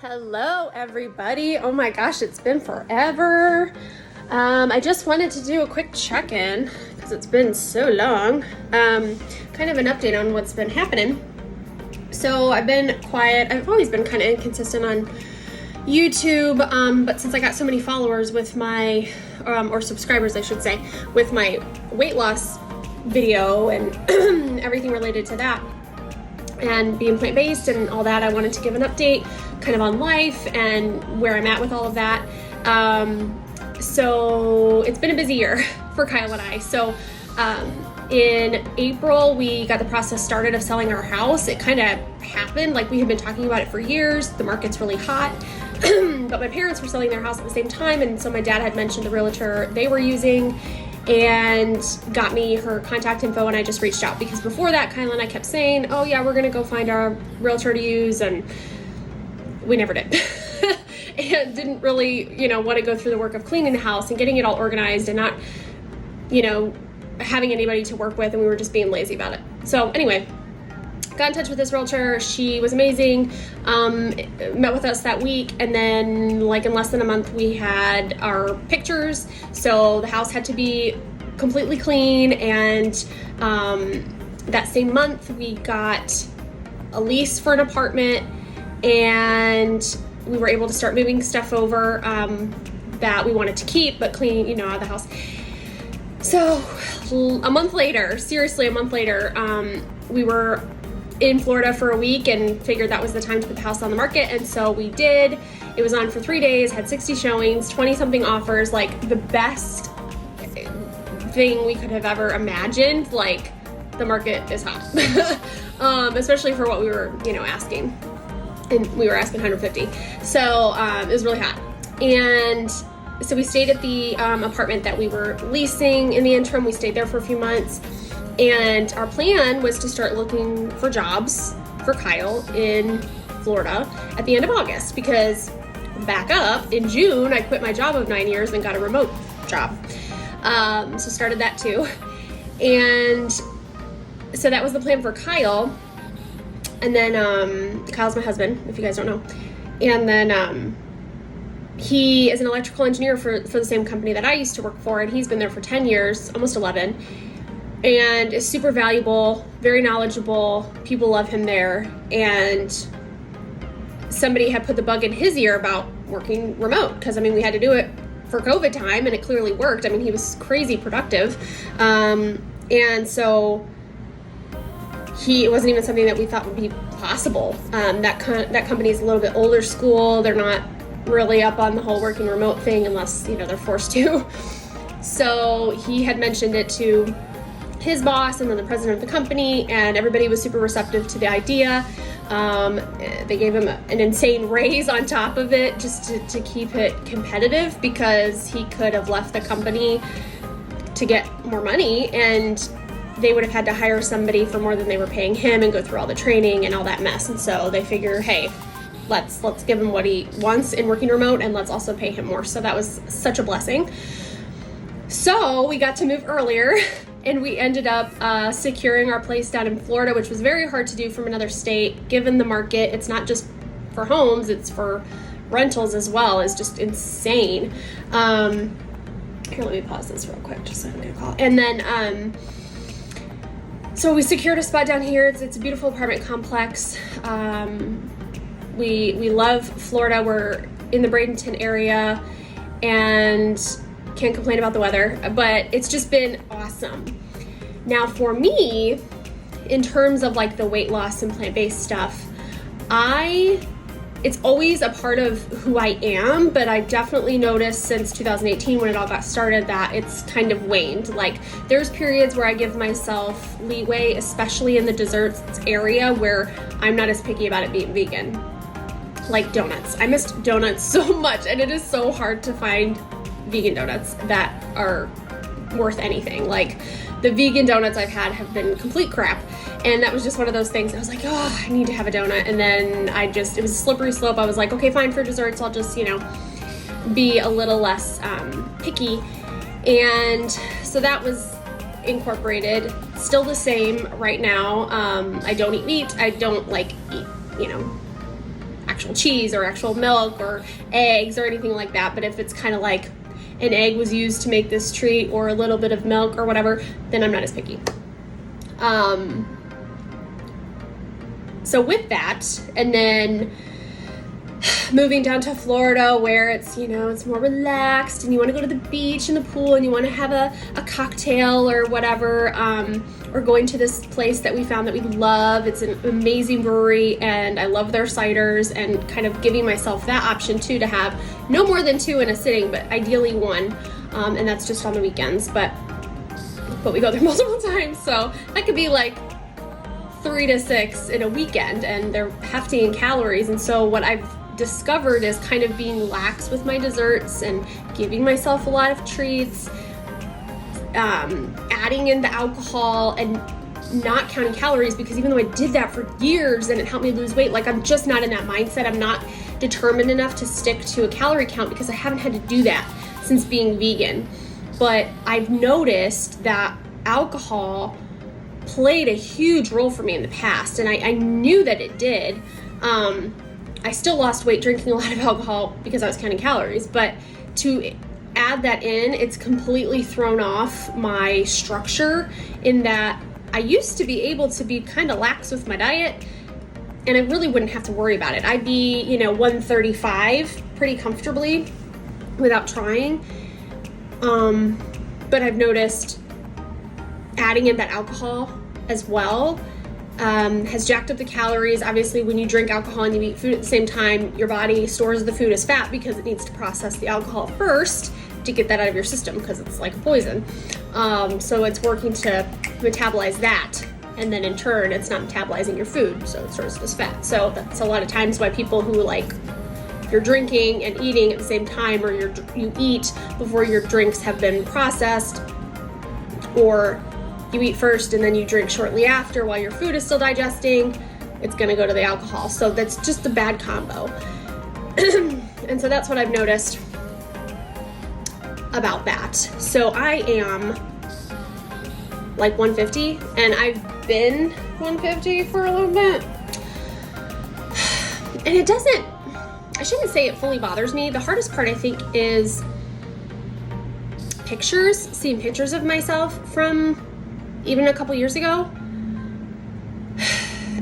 Hello everybody. Oh my gosh, it's been forever. I just wanted to do a quick check-in because it's been so long. Kind of an update on what's been happening. So I've been quiet. I've always been kind of inconsistent on YouTube, but since I got so many followers with my, or subscribers I should say, with my weight loss video and everything related to that, and being plant-based and all that, I wanted to give an update kind of on life and where I'm at with all of that. So it's been a busy year for Kyle and I. So in April, we got the process started of selling our house. It kind of happened, like we had been talking about it for years. The market's really hot, but my parents were selling their house at the same time. And so my dad had mentioned the realtor they were using and got me her contact info, and I just reached out because before that, Kyle and I kept saying, oh yeah, we're gonna go find our realtor to use, and we never did. And didn't really, want to go through the work of cleaning the house and getting it all organized and not, having anybody to work with, and we were just being lazy about it. So anyway, got in touch with this realtor. She was amazing, met with us that week, and then like in less than a month we had our pictures. So the house had to be completely clean, and that same month we got a lease for an apartment, and we were able to start moving stuff over that we wanted to keep but clean, out of the house. So a month later, we were in Florida for a week and figured that was the time to put the house on the market, and so we did. It was on for 3 days, had 60 showings, 20 something offers, like the best thing we could have ever imagined. Like, the market is hot. Especially for what we were asking, and we were asking 150, so it was really hot. And so we stayed at the apartment that we were leasing. In the interim, we stayed there for a few months. And our plan was to start looking for jobs for Kyle in Florida at the end of August, because back up in June, I quit my job of 9 years and got a remote job. So started that too. And so that was the plan for Kyle. And then Kyle's my husband, if you guys don't know. And then he is an electrical engineer for the same company that I used to work for, and he's been there for 10 years, almost 11. And is super valuable, very knowledgeable. People love him there. And somebody had put the bug in his ear about working remote, because we had to do it for COVID time, and it clearly worked. He was crazy productive. And so it wasn't even something that we thought would be possible. That company is a little bit older school. They're not really up on the whole working remote thing unless, they're forced to. So he had mentioned it to his boss and then the president of the company, and everybody was super receptive to the idea. They gave him an insane raise on top of it just to keep it competitive, because he could have left the company to get more money, and they would have had to hire somebody for more than they were paying him and go through all the training and all that mess. And so they figure, hey, let's give him what he wants in working remote, and let's also pay him more. So that was such a blessing. So we got to move earlier, and we ended up securing our place down in Florida, which was very hard to do from another state, given the market. It's not just for homes, it's for rentals as well. It's just insane. Here, let me pause this real quick just so I don't get a call. And then, so we secured a spot down here. It's a beautiful apartment complex. We love Florida. We're in the Bradenton area and can't complain about the weather, but it's just been awesome. Now for me, in terms of like the weight loss and plant-based stuff, it's always a part of who I am, but I definitely noticed since 2018 when it all got started that it's kind of waned. Like, there's periods where I give myself leeway, especially in the desserts area, where I'm not as picky about it being vegan. Like donuts. I missed donuts so much, and it is so hard to find vegan donuts that are worth anything. Like, the vegan donuts I've had have been complete crap, and that was just one of those things. I was like, oh, I need to have a donut. And then it was a slippery slope. I was like, okay, fine, for desserts I'll just be a little less picky. And so that was incorporated. Still the same right now. I don't eat meat. I don't eat actual cheese or actual milk or eggs or anything like that. But if it's kind of like an egg was used to make this treat or a little bit of milk or whatever, then I'm not as picky. So with that, and then moving down to Florida where it's, it's more relaxed and you want to go to the beach and the pool and you want to have a cocktail or whatever, or going to this place that we found that we love. It's an amazing brewery and I love their ciders, and kind of giving myself that option too, to have no more than 2 in a sitting, but ideally 1. And that's just on the weekends, but we go there multiple times. So that could be like 3 to 6 in a weekend, and they're hefty in calories. And so what I've discovered is kind of being lax with my desserts and giving myself a lot of treats, adding in the alcohol and not counting calories, because even though I did that for years and it helped me lose weight, like I'm just not in that mindset. I'm not determined enough to stick to a calorie count because I haven't had to do that since being vegan. But I've noticed that alcohol played a huge role for me in the past, and I knew that it did. I still lost weight drinking a lot of alcohol because I was counting calories, but to add that in, it's completely thrown off my structure, in that I used to be able to be kind of lax with my diet and I really wouldn't have to worry about it. I'd be, 135 pretty comfortably without trying. But I've noticed adding in that alcohol as well has jacked up the calories. Obviously, when you drink alcohol and you eat food at the same time, your body stores the food as fat because it needs to process the alcohol first to get that out of your system, because it's like a poison. So it's working to metabolize that, and then in turn, it's not metabolizing your food, so it stores it as fat. So that's a lot of times why people who you're drinking and eating at the same time, or you eat before your drinks have been processed, or you eat first and then you drink shortly after while your food is still digesting, it's gonna go to the alcohol. So that's just a bad combo. And so that's what I've noticed about that. So I am like 150, and I've been 150 for a little bit. And I shouldn't say it fully bothers me. The hardest part, I think, is seeing pictures of myself from even a couple years ago.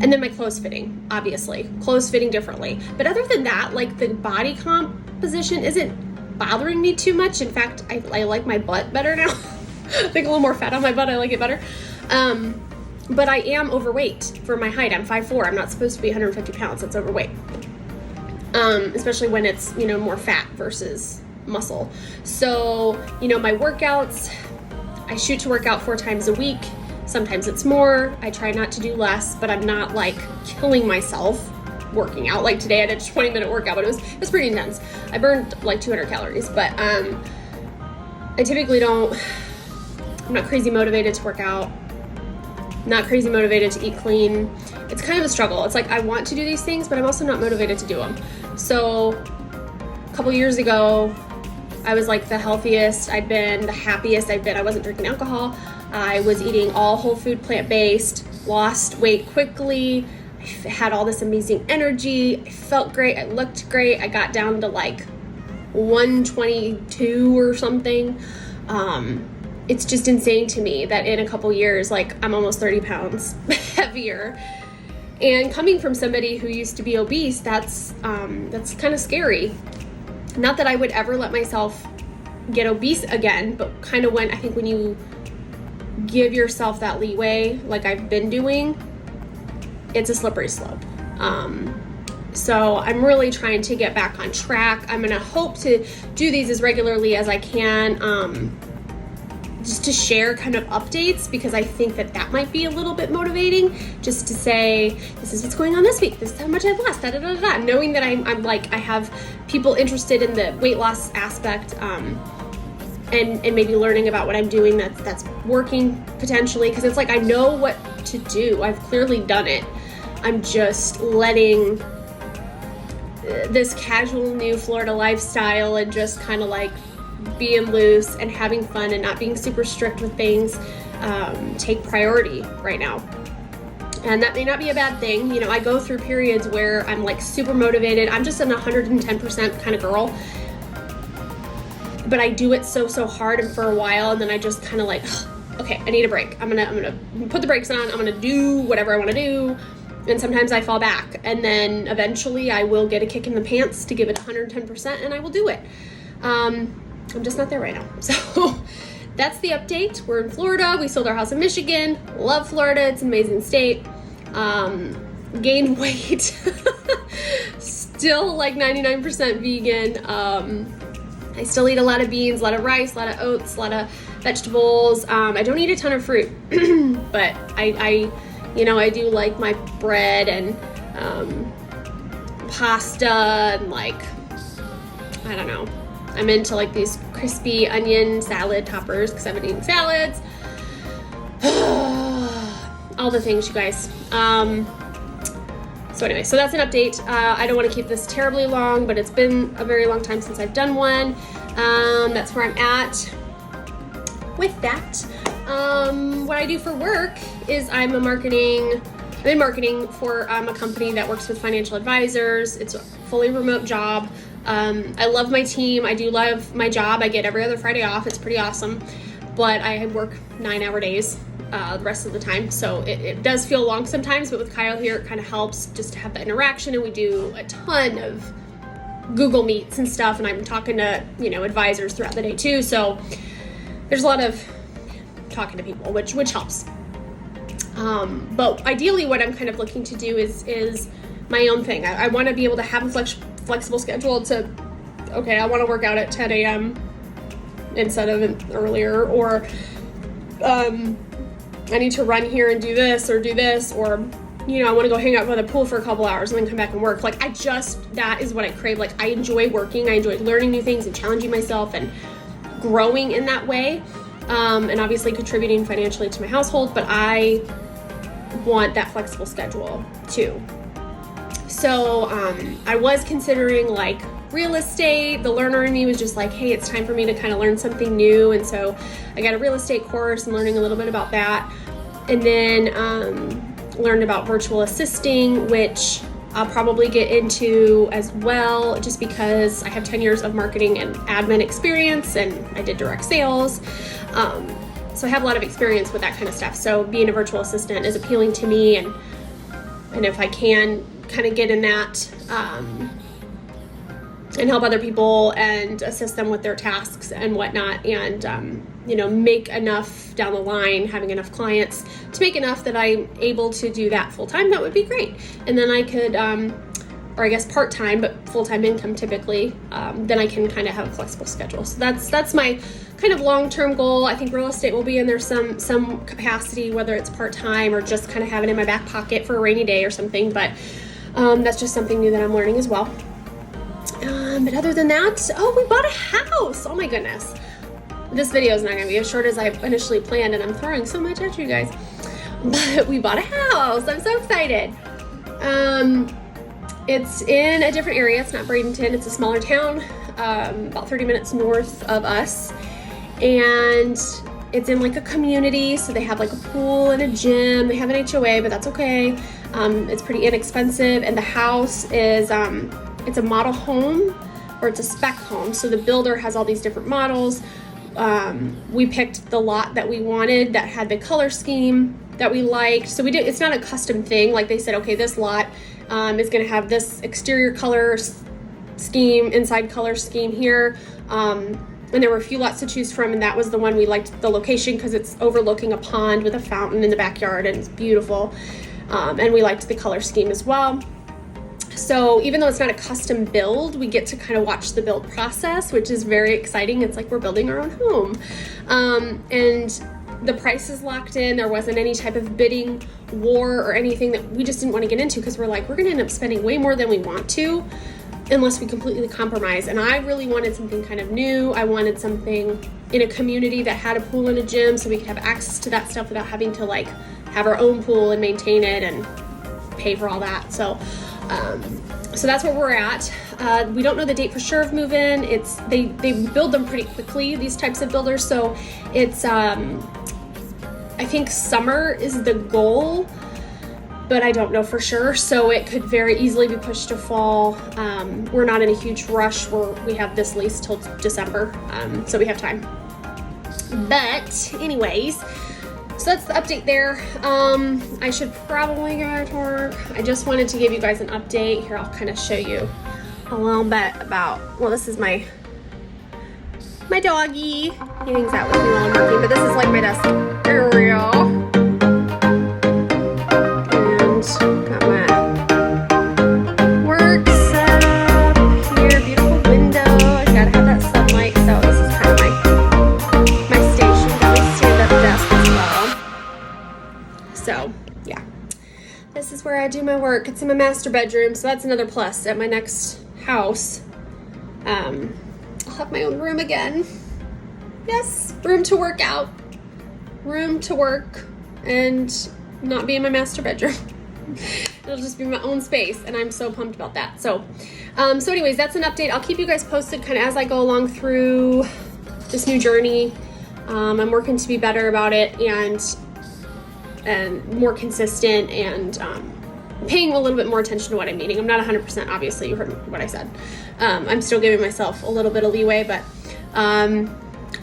And then my clothes fitting, obviously. Clothes fitting differently. But other than that, the body composition isn't bothering me too much. In fact, I like my butt better now. I think a little more fat on my butt, I like it better. But I am overweight for my height. I'm 5'4". I'm not supposed to be 150 pounds. That's overweight. Especially when it's, more fat versus muscle. So, my workouts, I shoot to work out 4 times a week. Sometimes it's more. I try not to do less, but I'm not killing myself working out. Like today I did a 20-minute workout, but it was pretty intense. I burned 200 calories, but I typically I'm not crazy motivated to work out. Not crazy motivated to eat clean. It's kind of a struggle. It's I want to do these things, but I'm also not motivated to do them. So a couple years ago, I was the healthiest I'd been, the happiest I'd been. I wasn't drinking alcohol. I was eating all whole food, plant-based, lost weight quickly. I had all this amazing energy. I felt great. I looked great. I got down to 122 or something. It's just insane to me that in a couple years, I'm almost 30 pounds heavier. And coming from somebody who used to be obese, that's kind of scary. Not that I would ever let myself get obese again, but kind of when you give yourself that leeway, like I've been doing, it's a slippery slope. So I'm really trying to get back on track. I'm gonna hope to do these as regularly as I can, just to share kind of updates, because I think that might be a little bit motivating, just to say, this is what's going on this week, this is how much I've lost, knowing that I have people interested in the weight loss aspect, and maybe learning about what I'm doing that's working potentially, because it's I know what to do. I've clearly done it. I'm just letting this casual new Florida lifestyle and just kind of being loose and having fun and not being super strict with things take priority right now. And that may not be a bad thing. You know, I go through periods where I'm like super motivated. I'm just an 110% kind of girl. But I do it so hard and for a while, and then I just kind of like, okay, I need a break. I'm gonna put the brakes on. I'm gonna do whatever I want to do. And sometimes I fall back, and then eventually I will get a kick in the pants to give it 110%, and I will do it. I'm just not there right now. So that's the update. We're in Florida. We sold our house in Michigan. Love Florida. It's an amazing state. Gained weight. Still like 99% vegan. I still eat a lot of beans, a lot of rice, a lot of oats, a lot of vegetables. I don't eat a ton of fruit, but I do like my bread and pasta and like, I don't know. I'm into like these crispy onion salad toppers because I've been eating salads. All the things, you guys. So anyway, so that's an update. I don't want to keep this terribly long, but it's been a very long time since I've done one. That's where I'm at with that. What I do for work is I'm in marketing for a company that works with financial advisors. It's a fully remote job. I love my team. I do love my job. I get every other Friday off. It's pretty awesome. But I work 9-hour days the rest of the time. So it does feel long sometimes, but with Kyle here, it kind of helps just to have that interaction. And we do a ton of Google Meets and stuff. And I'm talking to, advisors throughout the day too. So there's a lot of talking to people, which helps. But ideally what I'm kind of looking to do is my own thing. I want to be able to have a flexible schedule to, okay, I want to work out at 10 a.m. instead of earlier, or I need to run here and do this, or I want to go hang out by the pool for a couple hours and then come back and work. Like that is what I crave. Like I enjoy working. I enjoy learning new things and challenging myself and growing in that way. And obviously contributing financially to my household, but I want that flexible schedule too. So I was considering like real estate. The learner in me was just like, hey, it's time for me to kind of learn something new. And so I got a real estate course and learning a little bit about that. And then learned about virtual assisting, which I'll probably get into as well, just because I have 10 years of marketing and admin experience, and I did direct sales. So I have a lot of experience with that kind of stuff. So being a virtual assistant is appealing to me, and if I can kind of get in that and help other people and assist them with their tasks and whatnot, and make enough down the line, having enough clients to make enough that I'm able to do that full time, that would be great. And then I could, or I guess part-time, but full-time income typically, then I can kind of have a flexible schedule. So that's my kind of long-term goal. I think real estate will be in there some capacity, whether it's part-time or just kind of have it in my back pocket for a rainy day or something. But that's just something new that I'm learning as well. But other than that, we bought a house. Oh my goodness. This video is not going to be as short as I initially planned, and I'm throwing so much at you guys. But we bought a house. I'm so excited. It's in a different area. It's not Bradenton. It's a smaller town, about 30 minutes north of us. And it's in like a community. So they have like a pool and a gym. They have an HOA, but that's okay. It's pretty inexpensive. And the house is, it's a model home, or it's a spec home. So the builder has all these different models. We picked the lot that we wanted that had the color scheme that we liked. So it's not a custom thing. Like they said, okay, this lot is going to have this exterior color scheme, inside color scheme here. And there were a few lots to choose from, and that was the one we liked the location because it's overlooking a pond with a fountain in the backyard, and it's beautiful. And we liked the color scheme as well. So even though it's not a custom build, we get to kind of watch the build process, which is very exciting. It's like we're building our own home. And the price is locked in. There wasn't any type of bidding war or anything that we just didn't want to get into, because we're like, we're going to end up spending way more than we want to unless we completely compromise. And I really wanted something kind of new. I wanted something in a community that had a pool and a gym, so we could have access to that stuff without having to like have our own pool and maintain it and pay for all that. So that's where we're at. We don't know the date for sure of move-in. They build them pretty quickly, these types of builders. So it's I think summer is the goal. but I don't know for sure. So it could very easily be pushed to fall. We're not in a huge rush. We have this lease till December, so we have time. But anyways, so that's the update there. I should probably go back to work. I just wanted to give you guys an update. Here, I'll kind of show you a little bit about, well, this is my doggy. He hangs out with me while I'm working, but this is like my desk area. And got my work set up here. Beautiful window. I gotta have that sunlight, so this is kind of my station. Got my stand-up desk as well. So, yeah. This is where I do my work. It's in my master bedroom, so that's another plus at my next house. I'll have my own room again. Yes, room to work out, room to work, and not be in my master bedroom. It'll just be my own space, and I'm so pumped about that. So anyways, that's an update. I'll keep you guys posted kind of as I go along through this new journey. I'm working to be better about it and more consistent and paying a little bit more attention to what I'm eating. I'm not 100%, obviously, you heard what I said. I'm still giving myself a little bit of leeway, but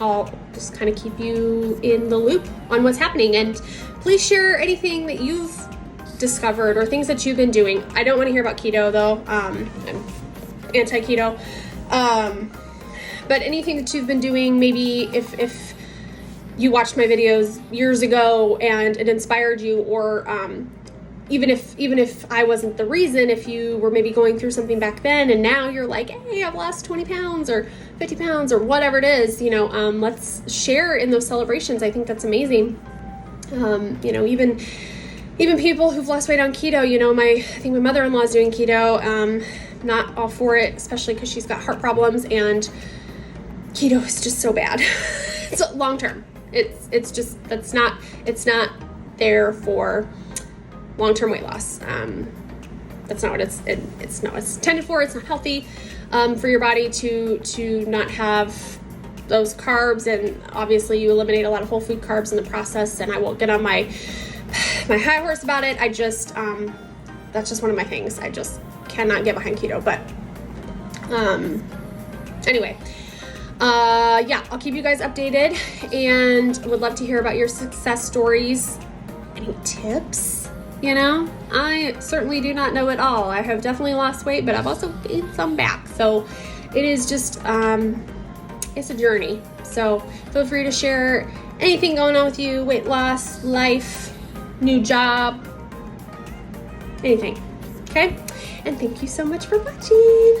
I'll just kind of keep you in the loop on what's happening. And please share anything that you've discovered or things that you've been doing. I don't want to hear about keto, though. I'm anti-keto. But anything that you've been doing, maybe if you watched my videos years ago and it inspired you, or even if I wasn't the reason, if you were maybe going through something back then and now you're like, hey, I've lost 20 pounds or 50 pounds or whatever it is, let's share in those celebrations. I think that's amazing. Even people who've lost weight on keto, I think my mother-in-law is doing keto. Not all for it, especially because she's got heart problems, and keto is just so bad. It's long-term. It's not there for long-term weight loss. That's not what it's not what it's intended for. It's not healthy for your body to not have those carbs, and obviously you eliminate a lot of whole food carbs in the process, and I won't get on my high horse about it. I just that's just one of my things. I just cannot get behind keto. But anyway, I'll keep you guys updated, and would love to hear about your success stories. Any tips? I certainly do not know it all. I have definitely lost weight, but I've also gained some back. So it is just, it's a journey. So feel free to share anything going on with you, weight loss, life, new job, anything. Okay? And thank you so much for watching.